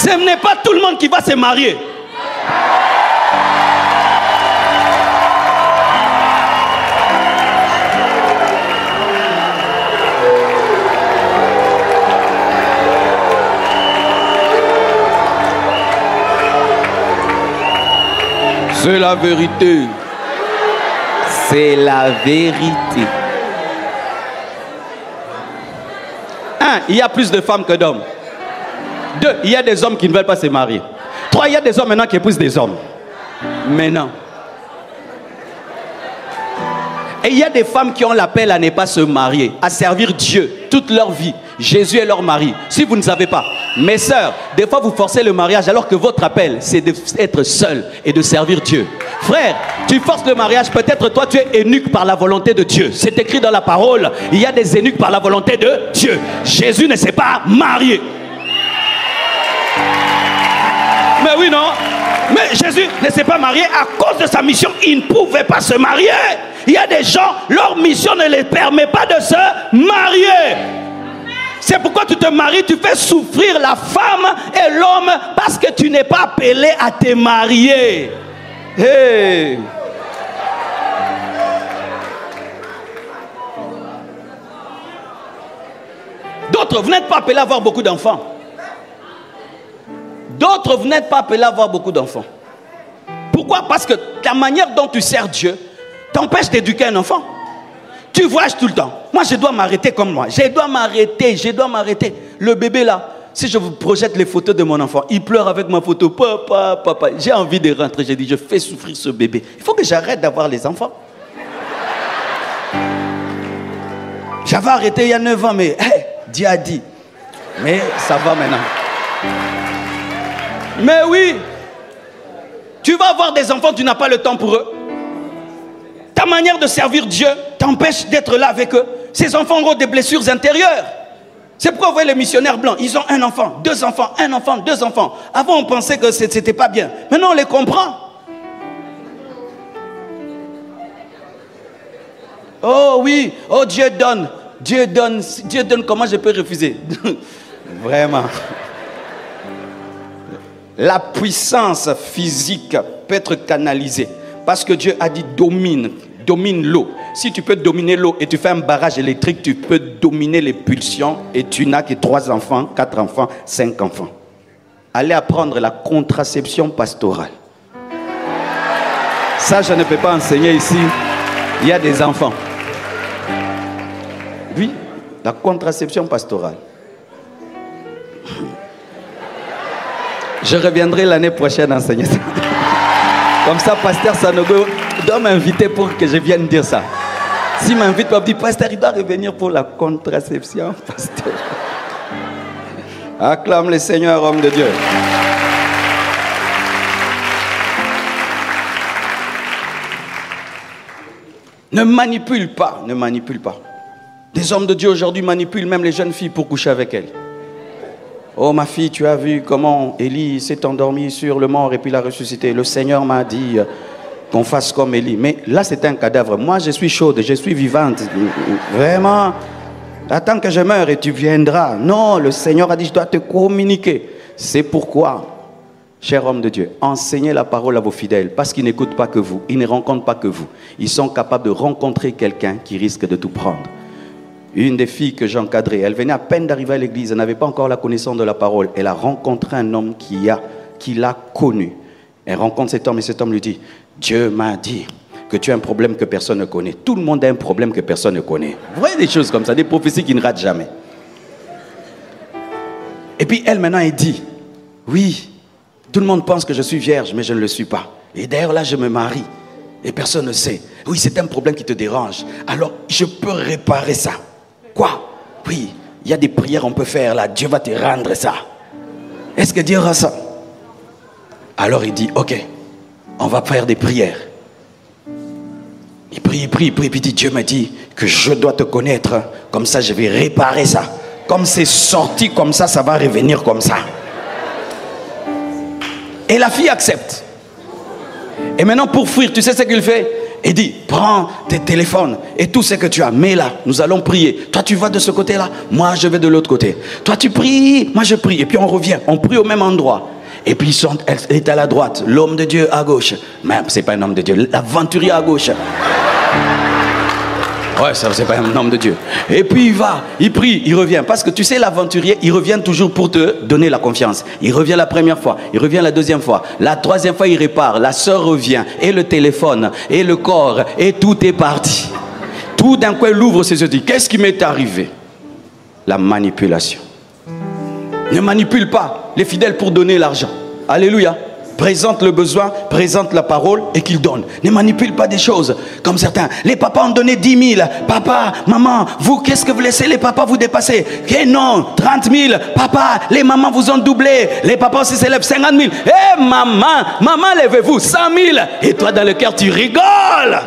Ce n'est pas tout le monde qui va se marier. C'est la vérité. C'est la vérité. 1, il y a plus de femmes que d'hommes. 2, il y a des hommes qui ne veulent pas se marier. 3, il y a des hommes maintenant qui épousent des hommes. Maintenant. Et il y a des femmes qui ont l'appel à ne pas se marier, à servir Dieu toute leur vie. Jésus est leur mari. Si vous ne savez pas, mes sœurs, des fois vous forcez le mariage alors que votre appel, c'est d'être seul et de servir Dieu. Frère, tu forces le mariage, peut-être toi tu es eunuque par la volonté de Dieu. C'est écrit dans la parole, il y a des eunuques par la volonté de Dieu. Jésus ne s'est pas marié. Mais oui, non? Mais Jésus ne s'est pas marié à cause de sa mission. Il ne pouvait pas se marier. Il y a des gens, leur mission ne les permet pas de se marier. C'est pourquoi tu te maries, tu fais souffrir la femme et l'homme parce que tu n'es pas appelé à te marier. Hey. D'autres, vous n'êtes pas appelés à avoir beaucoup d'enfants. D'autres, vous n'êtes pas appelés à avoir beaucoup d'enfants. Pourquoi? Parce que la manière dont tu sers Dieu t'empêche d'éduquer un enfant. Tu voyages tout le temps. Moi, je dois m'arrêter comme moi. Je dois m'arrêter. Le bébé là, si je vous projette les photos de mon enfant, il pleure avec ma photo. Papa, papa. J'ai envie de rentrer. J'ai dit, je fais souffrir ce bébé. Il faut que j'arrête d'avoir les enfants. J'avais arrêté il y a 9 ans, mais hey, Dieu a dit. Mais ça va maintenant. Mais oui, tu vas avoir des enfants, tu n'as pas le temps pour eux. Ta manière de servir Dieu t'empêche d'être là avec eux. Ces enfants auront des blessures intérieures. C'est pourquoi vous voyez les missionnaires blancs, ils ont un enfant, 2 enfants, un enfant, 2 enfants. Avant on pensait que c'était pas bien. Maintenant on les comprend. Oh oui, oh Dieu donne, comment je peux refuser? Vraiment. La puissance physique peut être canalisée. Parce que Dieu a dit domine l'eau. Si tu peux dominer l'eau et tu fais un barrage électrique, tu peux dominer les pulsions et tu n'as que 3 enfants, 4 enfants, 5 enfants. Allez apprendre la contraception pastorale. Ça, je ne peux pas enseigner ici. Il y a des enfants. Oui, la contraception pastorale. Je reviendrai l'année prochaine enseigner ça. Comme ça, pasteur Sanogo doit m'inviter pour que je vienne dire ça. S'il m'invite, il me dit, pasteur, il doit revenir pour la contraception, pasteur. Acclame le Seigneur, homme de Dieu. Ne manipule pas, ne manipule pas. Des hommes de Dieu aujourd'hui manipulent même les jeunes filles pour coucher avec elles. Oh ma fille, tu as vu comment Élie s'est endormi sur le mort et puis l'a ressuscité. Le Seigneur m'a dit qu'on fasse comme Élie. Mais là c'est un cadavre. Moi je suis chaude, je suis vivante. Vraiment, attends que je meure et tu viendras. Non, le Seigneur a dit je dois te communiquer. C'est pourquoi, cher homme de Dieu, enseignez la parole à vos fidèles. Parce qu'ils n'écoutent pas que vous, ils ne rencontrent pas que vous. Ils sont capables de rencontrer quelqu'un qui risque de tout prendre. Une des filles que j'encadrais, elle venait à peine d'arriver à l'église, elle n'avait pas encore la connaissance de la parole. Elle a rencontré un homme qui l'a connu. Elle rencontre cet homme et cet homme lui dit, Dieu m'a dit que tu as un problème que personne ne connaît. Tout le monde a un problème que personne ne connaît. Vous voyez des choses comme ça, des prophéties qui ne ratent jamais. Et puis elle maintenant elle dit, oui, tout le monde pense que je suis vierge, mais je ne le suis pas. Et d'ailleurs là je me marie et personne ne sait. Oui, c'est un problème qui te dérange. Alors je peux réparer ça. Quoi? Oui, il y a des prières qu'on peut faire là. Dieu va te rendre ça. Est-ce que Dieu aura ça? Alors il dit, ok, on va faire des prières. Il prie, puis il dit, Dieu m'a dit que je dois te connaître. Comme ça, je vais réparer ça. Comme c'est sorti comme ça, ça va revenir comme ça. Et la fille accepte. Et maintenant, pour fuir, tu sais ce qu'il fait? et dit, prends tes téléphones et tout ce que tu as, mets là, nous allons prier. Toi tu vas de ce côté-là, moi je vais de l'autre côté. Toi tu pries, moi je prie. Et puis on revient, on prie au même endroit. Et puis elle est à la droite, l'homme de Dieu à gauche. Même c'est pas un homme de Dieu, l'aventurier à gauche. Ouais, ça c'est pas un homme de Dieu. Et puis il va, il prie, il revient. Parce que tu sais, l'aventurier, il revient toujours pour te donner la confiance. Il revient la première fois, il revient la deuxième fois. La troisième fois, il répare. La sœur revient. Et le téléphone, et le corps, et tout est parti. Tout d'un coup, il ouvre ses yeux et dit, qu'est-ce qui m'est arrivé? La manipulation. Ne manipule pas les fidèles pour donner l'argent. Alléluia. Présente le besoin, présente la parole et qu'il donne. Ne manipule pas des choses comme certains. Les papas ont donné 10 000. Papa, maman, vous, qu'est-ce que vous laissez les papas vous dépasser? Eh non, 30 000. Papa, les mamans vous ont doublé. Les papas aussi s'élèvent 50 000. Eh maman, levez-vous 100 000. Et toi dans le cœur tu rigoles.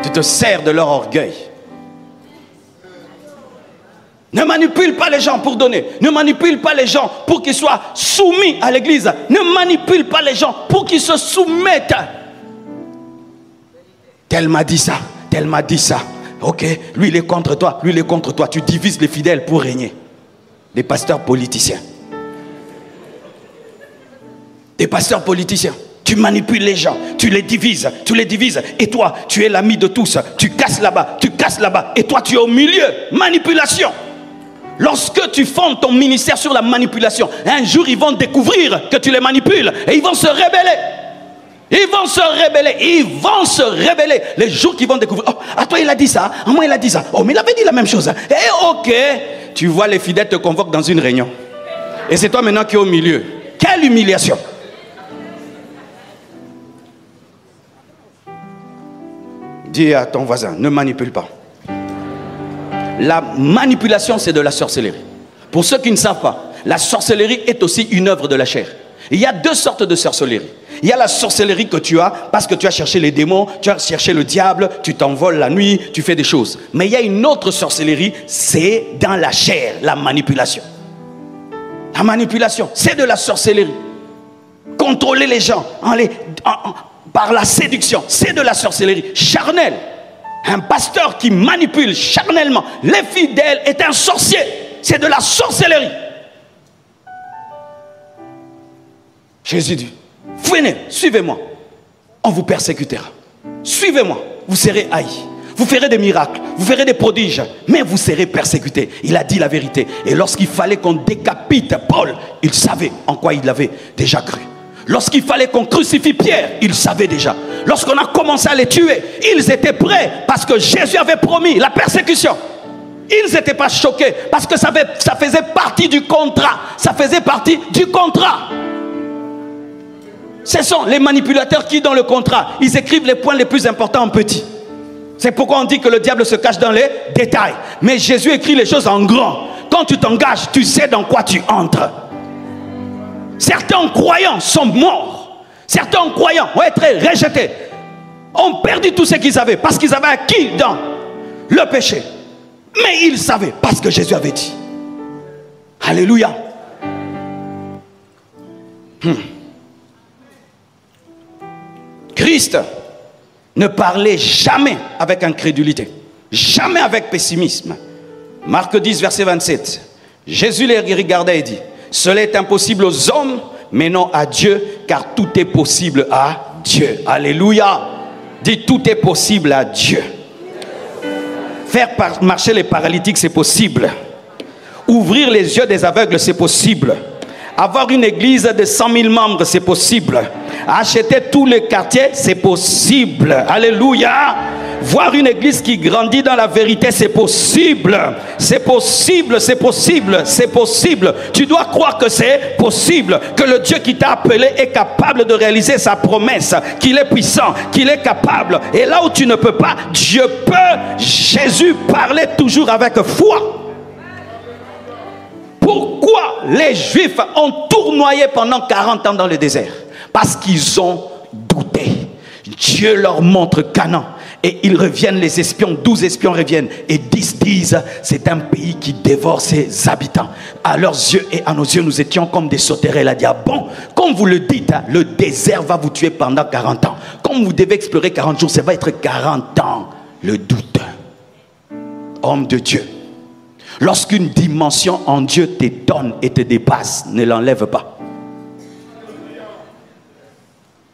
Tu te sers de leur orgueil. Ne manipule pas les gens pour donner. Ne manipule pas les gens pour qu'ils soient soumis à l'église. Ne manipule pas les gens pour qu'ils se soumettent. Tel m'a dit ça, tel m'a dit ça. Ok, lui il est contre toi, lui il est contre toi. Tu divises les fidèles pour régner. Des pasteurs politiciens. Des pasteurs politiciens. Tu manipules les gens, tu les divises. Et toi, tu es l'ami de tous. Tu casses là-bas, et toi tu es au milieu. Manipulation. Lorsque tu fondes ton ministère sur la manipulation, un jour ils vont découvrir que tu les manipules et ils vont se rébeller. Ils vont se rébeller. Les jours qu'ils vont découvrir, oh, à toi il a dit ça, à moi il a dit ça. Oh, mais il avait dit la même chose. Et ok, tu vois les fidèles te convoquent dans une réunion. Et c'est toi maintenant qui es au milieu. Quelle humiliation. Dis à ton voisin, ne manipule pas. La manipulation, c'est de la sorcellerie. Pour ceux qui ne savent pas, la sorcellerie est aussi une œuvre de la chair. Il y a deux sortes de sorcellerie. Il y a la sorcellerie que tu as parce que tu as cherché les démons, tu as cherché le diable, tu t'envoles la nuit, tu fais des choses. Mais il y a une autre sorcellerie, c'est dans la chair, la manipulation. La manipulation, c'est de la sorcellerie. Contrôler les gens par la séduction, c'est de la sorcellerie charnelle. Un pasteur qui manipule charnellement les fidèles est un sorcier. C'est de la sorcellerie. Jésus dit, venez, suivez-moi. On vous persécutera. Suivez-moi, vous serez haïs. Vous ferez des miracles, vous ferez des prodiges, mais vous serez persécutés. Il a dit la vérité. Et lorsqu'il fallait qu'on décapite Paul, il savait en quoi il avait déjà cru. Lorsqu'il fallait qu'on crucifie Pierre, ils savaient déjà. Lorsqu'on a commencé à les tuer, ils étaient prêts parce que Jésus avait promis la persécution. Ils n'étaient pas choqués parce que ça faisait partie du contrat. Ça faisait partie du contrat. Ce sont les manipulateurs qui, dans le contrat, ils écrivent les points les plus importants en petit. C'est pourquoi on dit que le diable se cache dans les détails. Mais Jésus écrit les choses en grand. Quand tu t'engages, tu sais dans quoi tu entres. Certains croyants sont morts. Certains croyants ont été rejetés. Ont perdu tout ce qu'ils avaient parce qu'ils avaient acquis dans le péché. Mais ils savaient parce que Jésus avait dit. Alléluia. Christ ne parlait jamais avec incrédulité. Jamais avec pessimisme. Marc 10, verset 27. Jésus les regardait et dit, cela est impossible aux hommes, mais non à Dieu, car tout est possible à Dieu. Alléluia. Dis, tout est possible à Dieu. Faire marcher les paralytiques, c'est possible. Ouvrir les yeux des aveugles, c'est possible. Avoir une église de 100 000 membres, c'est possible. Acheter tous les quartiers, c'est possible. Alléluia. Voir une église qui grandit dans la vérité, c'est possible. C'est possible, c'est possible, c'est possible. Tu dois croire que c'est possible. Que le Dieu qui t'a appelé est capable de réaliser sa promesse. Qu'il est puissant, qu'il est capable. Et là où tu ne peux pas, Dieu peut. Jésus parlait toujours avec foi. Pourquoi les Juifs ont tournoyé pendant 40 ans dans le désert? Parce qu'ils ont douté. Dieu leur montre Canaan. Et ils reviennent, les espions, 12 espions reviennent. Et 10 disent, c'est un pays qui dévore ses habitants. À leurs yeux et à nos yeux, nous étions comme des sauterelles. Elle a dit, ah bon, comme vous le dites, hein, le désert va vous tuer pendant 40 ans. Comme vous devez explorer 40 jours, ça va être 40 ans. Le doute. Homme de Dieu. Lorsqu'une dimension en Dieu te donne et te dépasse, ne l'enlève pas.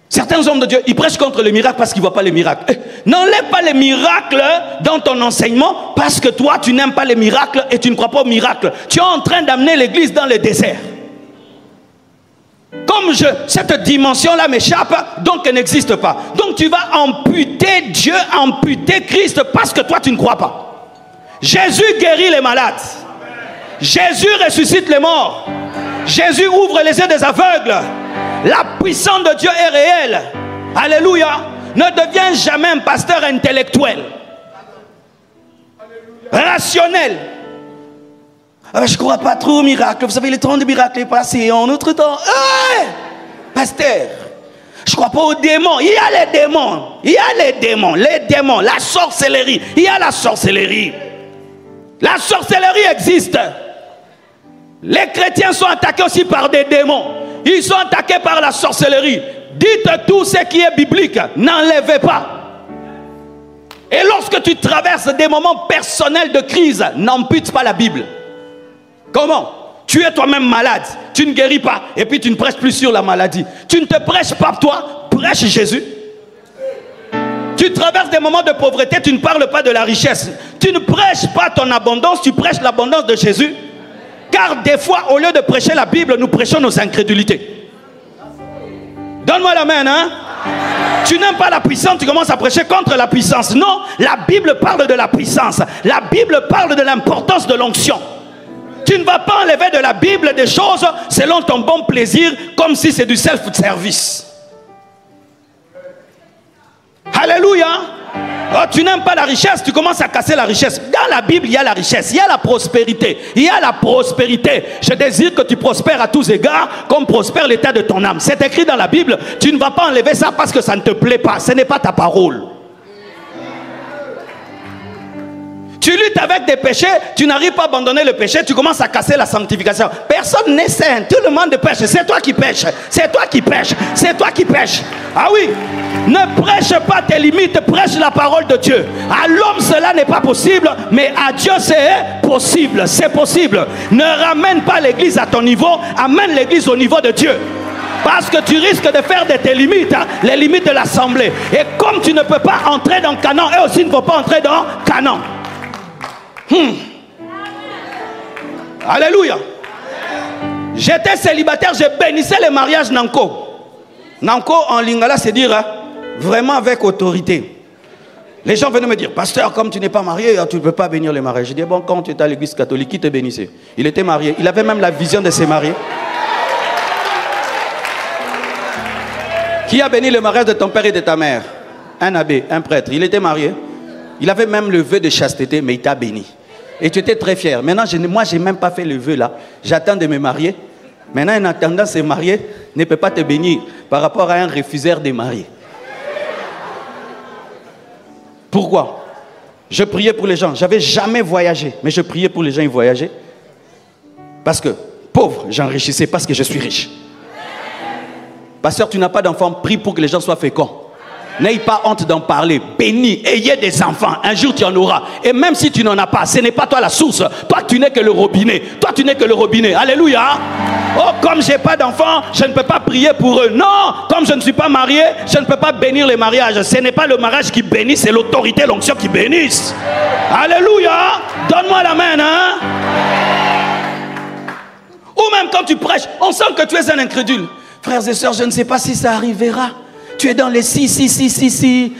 Certains hommes de Dieu, ils prêchent contre le miracle parce qu'ils ne voient pas les miracles. N'enlève pas les miracles dans ton enseignement parce que toi, tu n'aimes pas les miracles et tu ne crois pas aux miracles. Tu es en train d'amener l'église dans le désert. Comme cette dimension-là m'échappe, donc elle n'existe pas. Donc tu vas amputer Dieu, amputer Christ parce que toi, tu ne crois pas. Jésus guérit les malades. Jésus ressuscite les morts. Jésus ouvre les yeux des aveugles. La puissance de Dieu est réelle. Alléluia. Ne deviens jamais un pasteur intellectuel. Rationnel. Ah ben, je ne crois pas trop au miracle. Vous savez, le temps de miracle est passé en notre temps. Pasteur, je ne crois pas aux démons. Il y a les démons. Il y a les démons. Les démons. La sorcellerie. Il y a la sorcellerie. La sorcellerie existe. Les chrétiens sont attaqués aussi par des démons. Ils sont attaqués par la sorcellerie. Dites tout ce qui est biblique. N'enlevez pas. Et lorsque tu traverses des moments personnels de crise, n'ampute pas la Bible. Comment? Tu es toi-même malade. Tu ne guéris pas. Et puis tu ne prêches plus sur la maladie. Tu ne te prêches pas toi. Prêche Jésus. Tu traverses des moments de pauvreté. Tu ne parles pas de la richesse. Tu ne prêches pas ton abondance. Tu prêches l'abondance de Jésus. Car des fois, au lieu de prêcher la Bible, nous prêchons nos incrédulités. Donne-moi la main, hein? Tu n'aimes pas la puissance, tu commences à prêcher contre la puissance. Non, la Bible parle de la puissance. La Bible parle de l'importance de l'onction. Tu ne vas pas enlever de la Bible des choses selon ton bon plaisir, comme si c'est du self-service. Alléluia. Oh, tu n'aimes pas la richesse, tu commences à casser la richesse. Dans la Bible, il y a la richesse, il y a la prospérité. Il y a la prospérité. Je désire que tu prospères à tous égards, comme prospère l'état de ton âme. C'est écrit dans la Bible. Tu ne vas pas enlever ça parce que ça ne te plaît pas. Ce n'est pas ta parole. Tu luttes avec des péchés, tu n'arrives pas à abandonner le péché, tu commences à casser la sanctification. Personne n'est saint, tout le monde pêche. C'est toi qui pêches, c'est toi qui pêches, c'est toi qui pêches. Ah oui, ne prêche pas tes limites, prêche la parole de Dieu. À l'homme cela n'est pas possible, mais à Dieu c'est possible, c'est possible. Ne ramène pas l'église à ton niveau, amène l'église au niveau de Dieu. Parce que tu risques de faire de tes limites, hein, les limites de l'assemblée. Et comme tu ne peux pas entrer dans Canaan, eux aussi ne vont pas entrer dans Canaan. Alléluia. J'étais célibataire, je bénissais les mariages Nanko. Nanko en lingala, c'est dire hein, vraiment avec autorité. Les gens venaient me dire, pasteur, comme tu n'es pas marié, tu ne peux pas bénir les mariages. Je dis, bon, quand tu étais à l'église catholique, qui te bénissait? Il était marié, il avait même la vision de se marier. Qui a béni le mariage de ton père et de ta mère? Un abbé, un prêtre, il était marié. Il avait même le vœu de chasteté, mais il t'a béni. Et tu étais très fier. Maintenant, moi, je n'ai même pas fait le vœu là. J'attends de me marier. Maintenant, en attendant de se marier, ne peut pas te bénir par rapport à un refuseur de marier. Pourquoi? Je priais pour les gens. Je n'avais jamais voyagé, mais je priais pour les gens qui voyageaient. Parce que, pauvre, j'enrichissais parce que je suis riche. Pasteur, tu n'as pas d'enfant, prie pour que les gens soient féconds. N'ayez pas honte d'en parler. Bénis, ayez des enfants. Un jour tu en auras. Et même si tu n'en as pas, ce n'est pas toi la source. Toi tu n'es que le robinet. Toi tu n'es que le robinet. Alléluia. Oh, comme je n'ai pas d'enfants, je ne peux pas prier pour eux. Non, comme je ne suis pas marié, je ne peux pas bénir les mariages. Ce n'est pas le mariage qui bénit, c'est l'autorité, l'onction qui bénisse. Alléluia. Donne-moi la main, hein. Ou même quand tu prêches, on sent que tu es un incrédule. Frères et sœurs, je ne sais pas si ça arrivera. Tu es dans les si.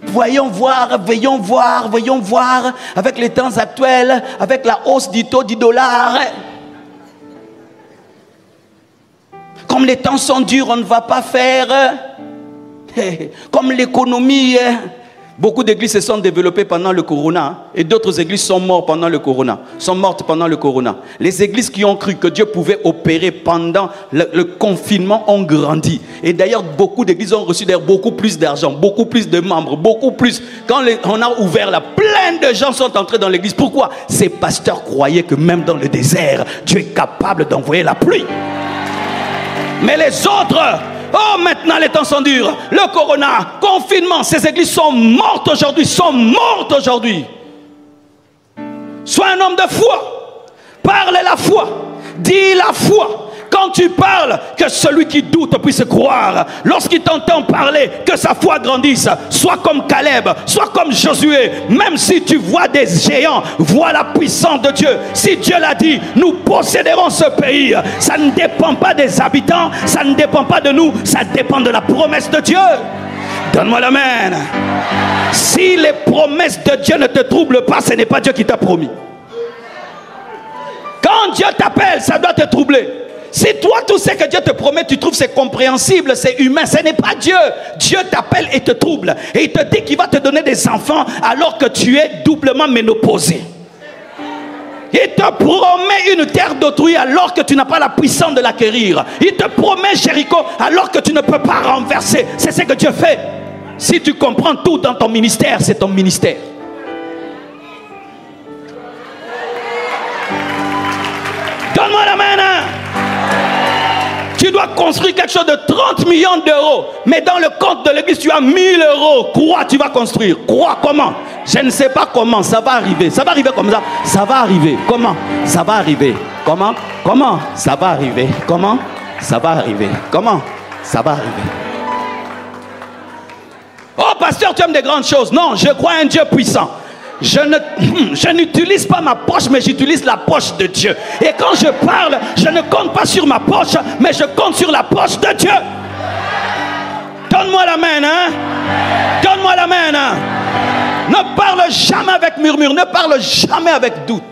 Voyons voir, veillons voir, avec les temps actuels, avec la hausse du taux du dollar. Comme les temps sont durs, on ne va pas faire. Comme l'économie Beaucoup d'églises se sont développées pendant le corona, hein, et d'autres églises sont mortes pendant le corona. Les églises qui ont cru que Dieu pouvait opérer pendant le confinement ont grandi. Et d'ailleurs, beaucoup d'églises ont reçu beaucoup plus d'argent, beaucoup plus de membres, beaucoup plus. Quand on a ouvert là, plein de gens sont entrés dans l'église. Pourquoi? Ces pasteurs croyaient que même dans le désert, Dieu est capable d'envoyer la pluie. Mais les autres... Oh, maintenant les temps sont durs. Le corona, confinement, ces églises sont mortes aujourd'hui. Sois un homme de foi. Parle la foi. Dis la foi. Quand tu parles, que celui qui doute puisse croire. Lorsqu'il t'entend parler, que sa foi grandisse. Sois comme Caleb, sois comme Josué. Même si tu vois des géants, vois la puissance de Dieu. Si Dieu l'a dit, nous posséderons ce pays. Ça ne dépend pas des habitants, ça ne dépend pas de nous, ça dépend de la promesse de Dieu. Donne-moi l'amen. Si les promesses de Dieu ne te troublent pas, ce n'est pas Dieu qui t'a promis. Quand Dieu t'appelle, ça doit te troubler. Si toi, tout ce que Dieu te promet, tu trouves c'est compréhensible, c'est humain, ce n'est pas Dieu. Dieu t'appelle et te trouble. Et il te dit qu'il va te donner des enfants alors que tu es doublement ménopausé. Il te promet une terre d'autrui alors que tu n'as pas la puissance de l'acquérir. Il te promet Jéricho alors que tu ne peux pas renverser. C'est ce que Dieu fait. Si tu comprends tout dans ton ministère, c'est ton ministère. Donne-moi la main. Tu dois construire quelque chose de 30 millions d'euros. Mais dans le compte de l'église, tu as 1000 euros. Crois, tu vas construire. Crois comment? Je ne sais pas comment. Ça va arriver. Ça va arriver comme ça. Ça va arriver. Comment? Ça va arriver. Comment? Comment? Ça va arriver. Comment? Ça va arriver. Comment? Ça va arriver. Oh, pasteur, tu aimes des grandes choses. Non, je crois à un Dieu puissant. Je n'utilise pas ma poche, mais j'utilise la poche de Dieu. Et quand je parle, je ne compte pas sur ma poche, mais je compte sur la poche de Dieu. Donne-moi la main, hein? Donne-moi la main, hein? Ne parle jamais avec murmure, ne parle jamais avec doute.